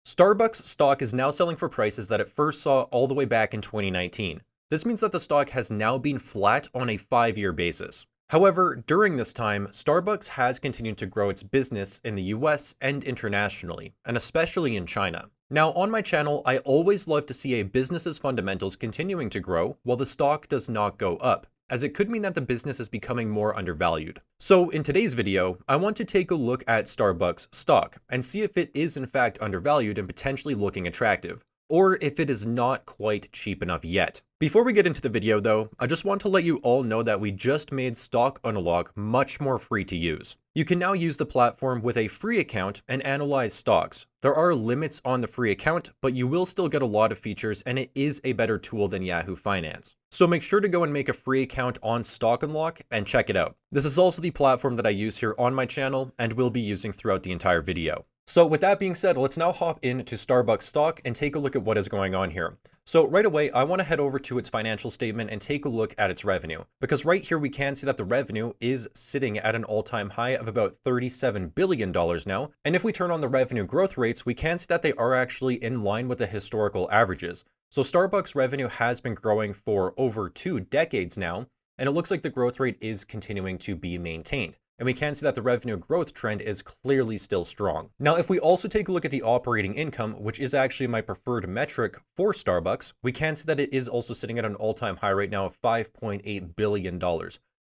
Starbucks stock is now selling for prices that it first saw all the way back in 2019. This means that the stock has now been flat on a 5-year basis. However, during this time, Starbucks has continued to grow its business in the US and internationally, and especially in China. Now, on my channel, I always love to see a business's fundamentals continuing to grow while the stock does not go up, as it could mean that the business is becoming more undervalued. So in today's video, I want to take a look at Starbucks stock and see if it is in fact undervalued and potentially looking attractive, or if it is not quite cheap enough yet. Before we get into the video though, I just want to let you all know that we just made Stock Unlock much more free to use. You can now use the platform with a free account and analyze stocks. There are limits on the free account, but you will still get a lot of features and it is a better tool than Yahoo Finance. So make sure to go and make a free account on Stock Unlock and check it out. This is also the platform that I use here on my channel and will be using throughout the entire video. So with that being said, let's now hop into Starbucks stock and take a look at what is going on here. So right away, I want to head over to its financial statement and take a look at its revenue, because right here we can see that the revenue is sitting at an all-time high of about $37 billion now. And if we turn on the revenue growth rates, we can see that they are actually in line with the historical averages. So Starbucks revenue has been growing for over 2 decades now, and it looks like the growth rate is continuing to be maintained. And we can see that the revenue growth trend is clearly still strong. Now, if we also take a look at the operating income, which is actually my preferred metric for Starbucks, we can see that it is also sitting at an all-time high right now of $5.8 billion.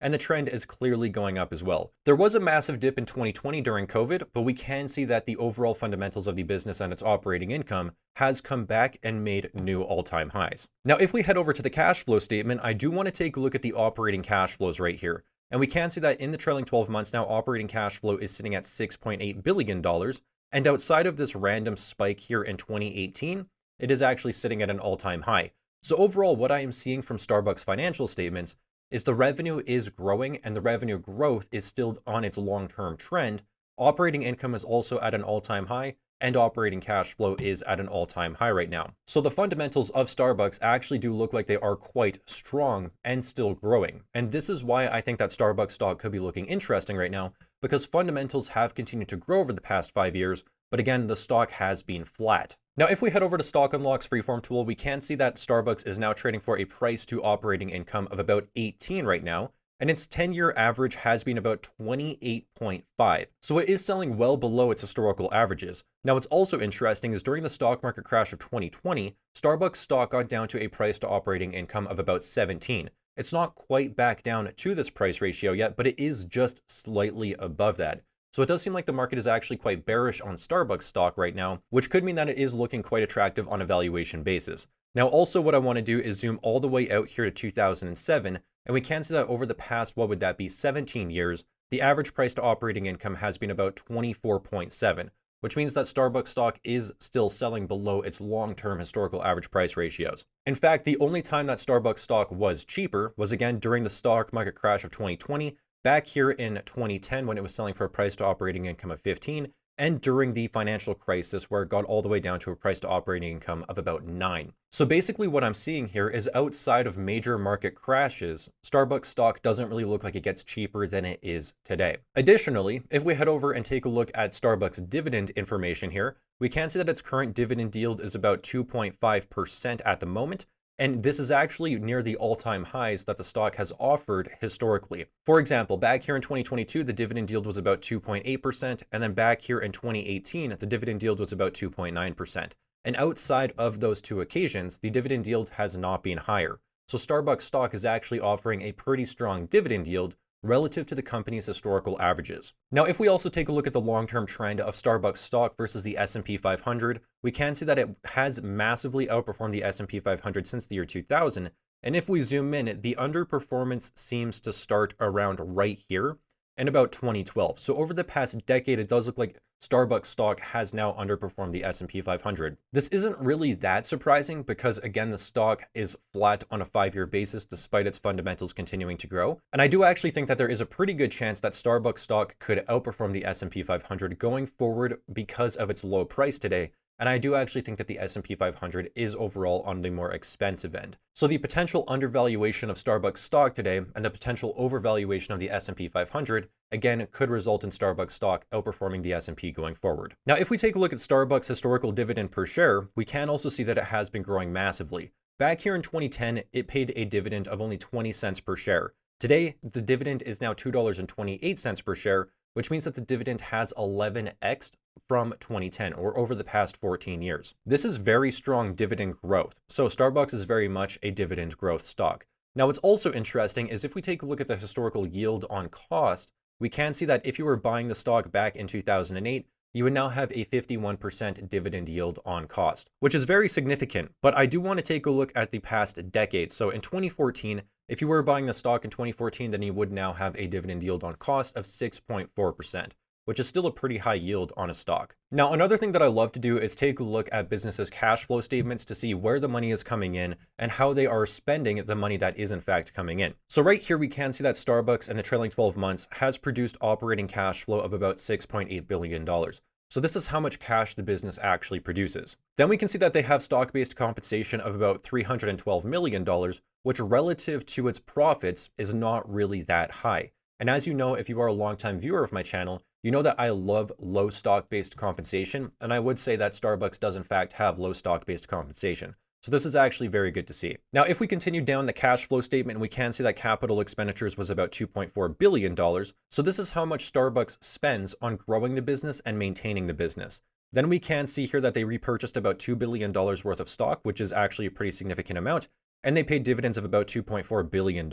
And the trend is clearly going up as well. There was a massive dip in 2020 during COVID, but we can see that the overall fundamentals of the business and its operating income has come back and made new all-time highs. Now, if we head over to the cash flow statement, I do want to take a look at the operating cash flows right here. And we can see that in the trailing 12 months now, operating cash flow is sitting at $6.8 billion. And outside of this random spike here in 2018, it is actually sitting at an all-time high. So overall, what I am seeing from Starbucks financial statements is the revenue is growing and the revenue growth is still on its long-term trend. Operating income is also at an all-time high, and operating cash flow is at an all-time high right now. So the fundamentals of Starbucks actually do look like they are quite strong and still growing. And this is why I think that Starbucks stock could be looking interesting right now, because fundamentals have continued to grow over the past 5 years, but again, the stock has been flat. Now, if we head over to Stock Unlock's freeform tool, we can see that Starbucks is now trading for a price to operating income of about 18 right now, and its 10-year average has been about 28.5. So it is selling well below its historical averages. Now, what's also interesting is during the stock market crash of 2020, Starbucks stock got down to a price to operating income of about 17. It's not quite back down to this price ratio yet, but it is just slightly above that. So it does seem like the market is actually quite bearish on Starbucks stock right now, which could mean that it is looking quite attractive on a valuation basis. Now, also what I want to do is zoom all the way out here to 2007, and we can see that over the past, what would that be, 17 years, the average price to operating income has been about 24.7, which means that Starbucks stock is still selling below its long-term historical average price ratios. In fact, the only time that Starbucks stock was cheaper was again during the stock market crash of 2020, back here in 2010 when it was selling for a price to operating income of 15, and during the financial crisis where it got all the way down to a price to operating income of about 9. So basically what I'm seeing here is outside of major market crashes, Starbucks stock doesn't really look like it gets cheaper than it is today. Additionally, if we head over and take a look at Starbucks dividend information here, we can see that its current dividend yield is about 2.5% at the moment. And this is actually near the all-time highs that the stock has offered historically. For example, back here in 2022, the dividend yield was about 2.8%, and then back here in 2018, the dividend yield was about 2.9%. And outside of those two occasions, the dividend yield has not been higher. So Starbucks stock is actually offering a pretty strong dividend yield relative to the company's historical averages. Now, if we also take a look at the long-term trend of Starbucks stock versus the S&P 500, we can see that it has massively outperformed the S&P 500 since the year 2000. And if we zoom in, the underperformance seems to start around right here in about 2012. So over the past decade, it does look like Starbucks stock has now underperformed the S&P 500. This isn't really that surprising because, again, the stock is flat on a 5-year basis despite its fundamentals continuing to grow. And I do actually think that there is a pretty good chance that Starbucks stock could outperform the S&P 500 going forward because of its low price today And I do actually think that the S&P 500 is overall on the more expensive end. So the potential undervaluation of Starbucks stock today and the potential overvaluation of the S&P 500, again, could result in Starbucks stock outperforming the S&P going forward. Now, if we take a look at Starbucks' historical dividend per share, we can also see that it has been growing massively. Back here in 2010, it paid a dividend of only 20 cents per share. Today, the dividend is now $2.28 per share, which means that the dividend has 11x from 2010, or over the past 14 years. This is very strong dividend growth. So Starbucks is very much a dividend growth stock. Now, what's also interesting is if we take a look at the historical yield on cost, we can see that if you were buying the stock back in 2008, you would now have a 51% dividend yield on cost, which is very significant. But I do want to take a look at the past decade. So in 2014, if you were buying the stock in 2014, then you would now have a dividend yield on cost of 6.4%, which is still a pretty high yield on a stock. Now, another thing that I love to do is take a look at businesses' cash flow statements to see where the money is coming in and how they are spending the money that is in fact coming in. So right here, we can see that Starbucks in the trailing 12 months has produced operating cash flow of about $6.8 billion. So this is how much cash the business actually produces. Then we can see that they have stock-based compensation of about $312 million, which relative to its profits is not really that high. And as you know, if you are a longtime viewer of my channel, you know that I love low stock-based compensation, and I would say that Starbucks does in fact have low stock-based compensation. So this is actually very good to see. Now, if we continue down the cash flow statement, we can see that capital expenditures was about $2.4 billion. So this is how much Starbucks spends on growing the business and maintaining the business. Then we can see here that they repurchased about $2 billion worth of stock, which is actually a pretty significant amount, and they paid dividends of about $2.4 billion.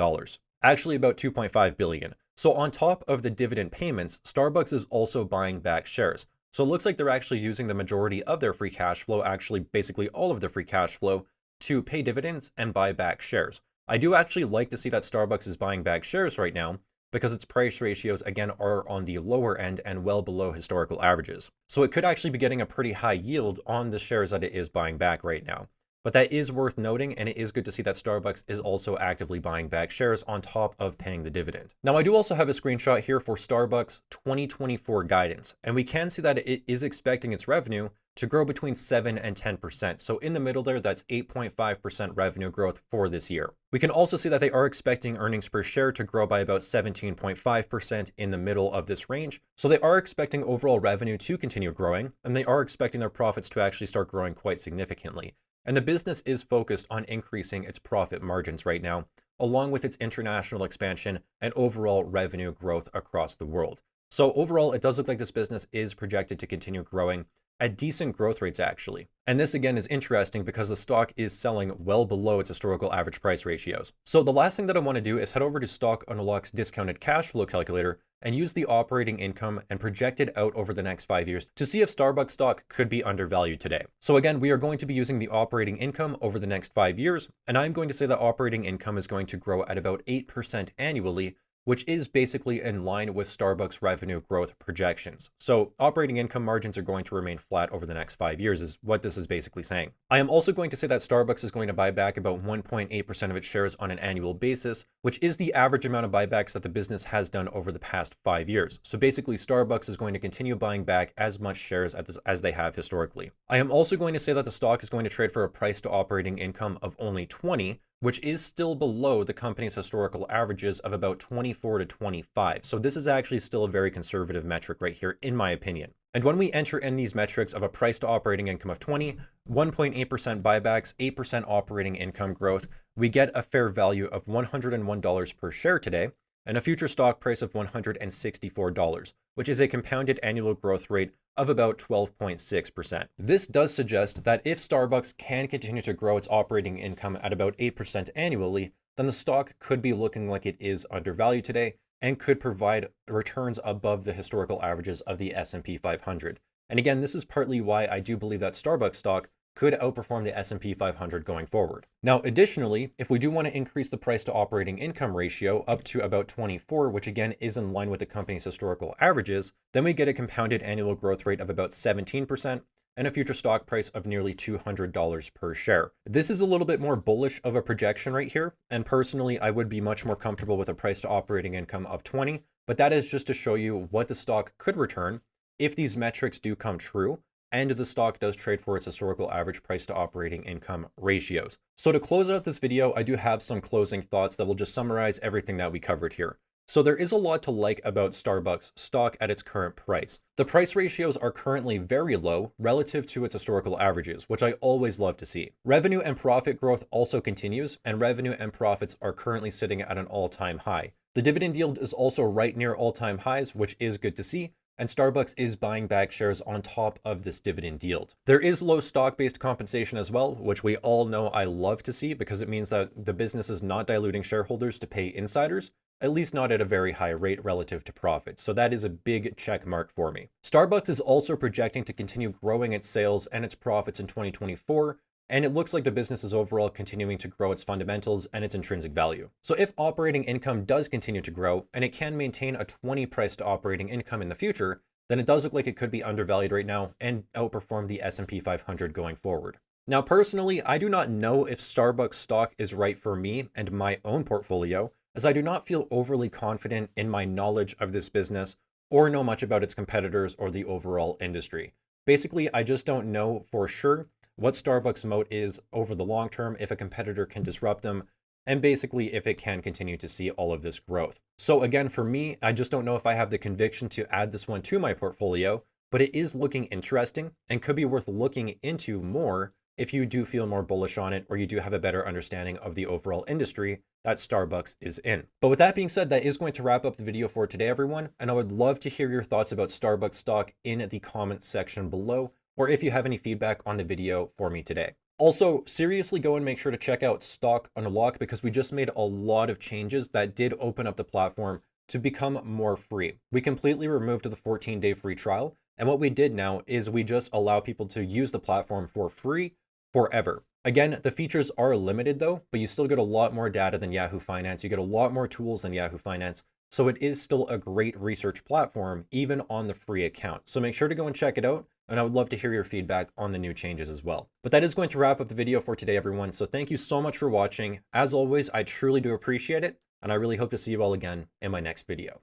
Actually about $2.5 billion. So on top of the dividend payments, Starbucks is also buying back shares. So it looks like they're actually using the majority of their free cash flow, actually basically all of their free cash flow, to pay dividends and buy back shares. I do actually like to see that Starbucks is buying back shares right now because its price ratios, again, are on the lower end and well below historical averages. So it could actually be getting a pretty high yield on the shares that it is buying back right now. But that is worth noting, and it is good to see that Starbucks is also actively buying back shares on top of paying the dividend. Now, I do also have a screenshot here for Starbucks 2024 guidance, and we can see that it is expecting its revenue to grow between 7 and 10%. So in the middle there, that's 8.5% revenue growth for this year. We can also see that they are expecting earnings per share to grow by about 17.5% in the middle of this range. So they are expecting overall revenue to continue growing, and they are expecting their profits to actually start growing quite significantly. And the business is focused on increasing its profit margins right now, along with its international expansion and overall revenue growth across the world. So overall, it does look like this business is projected to continue growing at decent growth rates, actually. And this again is interesting because the stock is selling well below its historical average price ratios. So the last thing that I want to do is head over to Stock Unlock's discounted cash flow calculator and use the operating income and project it out over the next 5 years to see if Starbucks stock could be undervalued today. So again, we are going to be using the operating income over the next 5 years, and I'm going to say that operating income is going to grow at about 8% annually, which is basically in line with Starbucks revenue growth projections. So operating income margins are going to remain flat over the next 5 years is what this is basically saying. I am also going to say that Starbucks is going to buy back about 1.8% of its shares on an annual basis, which is the average amount of buybacks that the business has done over the past 5 years. So basically Starbucks is going to continue buying back as much shares as they have historically. I am also going to say that the stock is going to trade for a price to operating income of only 20, which is still below the company's historical averages of about 24 to 25. So this is actually still a very conservative metric right here, in my opinion. And when we enter in these metrics of a price to operating income of 20, 1.8% buybacks, 8% operating income growth, we get a fair value of $101 per share today, and a future stock price of $164, which is a compounded annual growth rate of about 12.6%. This does suggest that if Starbucks can continue to grow its operating income at about 8% annually, then the stock could be looking like it is undervalued today and could provide returns above the historical averages of the S&P 500. And again, this is partly why I do believe that Starbucks stock could outperform the S&P 500 going forward. Now, additionally, if we do want to increase the price to operating income ratio up to about 24, which again is in line with the company's historical averages, then we get a compounded annual growth rate of about 17% and a future stock price of nearly $200 per share. This is a little bit more bullish of a projection right here, and personally, I would be much more comfortable with a price to operating income of 20, but that is just to show you what the stock could return if these metrics do come true. and the stock does trade for its historical average price to operating income ratios. So to close out this video, I do have some closing thoughts that will just summarize everything that we covered here. So there is a lot to like about Starbucks stock at its current price. The price ratios are currently very low relative to its historical averages, which I always love to see. Revenue and profit growth also continues, and revenue and profits are currently sitting at an all-time high. The dividend yield is also right near all-time highs, which is good to see, and Starbucks is buying back shares on top of this dividend yield. There is low stock-based compensation as well, which we all know I love to see because it means that the business is not diluting shareholders to pay insiders, at least not at a very high rate relative to profits. So that is a big check mark for me. Starbucks is also projecting to continue growing its sales and its profits in 2024, and it looks like the business is overall continuing to grow its fundamentals and its intrinsic value. So if operating income does continue to grow, and it can maintain a 20 price to operating income in the future, then it does look like it could be undervalued right now and outperform the S&P 500 going forward. Now, personally, I do not know if Starbucks stock is right for me and my own portfolio, as I do not feel overly confident in my knowledge of this business or know much about its competitors or the overall industry. Basically, I just don't know for sure what Starbucks' moat is over the long term, if a competitor can disrupt them, and basically if it can continue to see all of this growth. So again, for me, I just don't know if I have the conviction to add this one to my portfolio, but it is looking interesting and could be worth looking into more if you do feel more bullish on it or you do have a better understanding of the overall industry that Starbucks is in. But with that being said, that is going to wrap up the video for today, everyone. And I would love to hear your thoughts about Starbucks stock in the comments section below, or if you have any feedback on the video for me today. Also, seriously go and make sure to check out Stock Unlock because we just made a lot of changes that did open up the platform to become more free. We completely removed the 14-day free trial. And what we did now is we just allow people to use the platform for free forever. Again, the features are limited though, but you still get a lot more data than Yahoo Finance. You get a lot more tools than Yahoo Finance. So it is still a great research platform, even on the free account. So make sure to go and check it out. And I would love to hear your feedback on the new changes as well. But that is going to wrap up the video for today, everyone. So thank you so much for watching. As always, I truly do appreciate it. And I really hope to see you all again in my next video.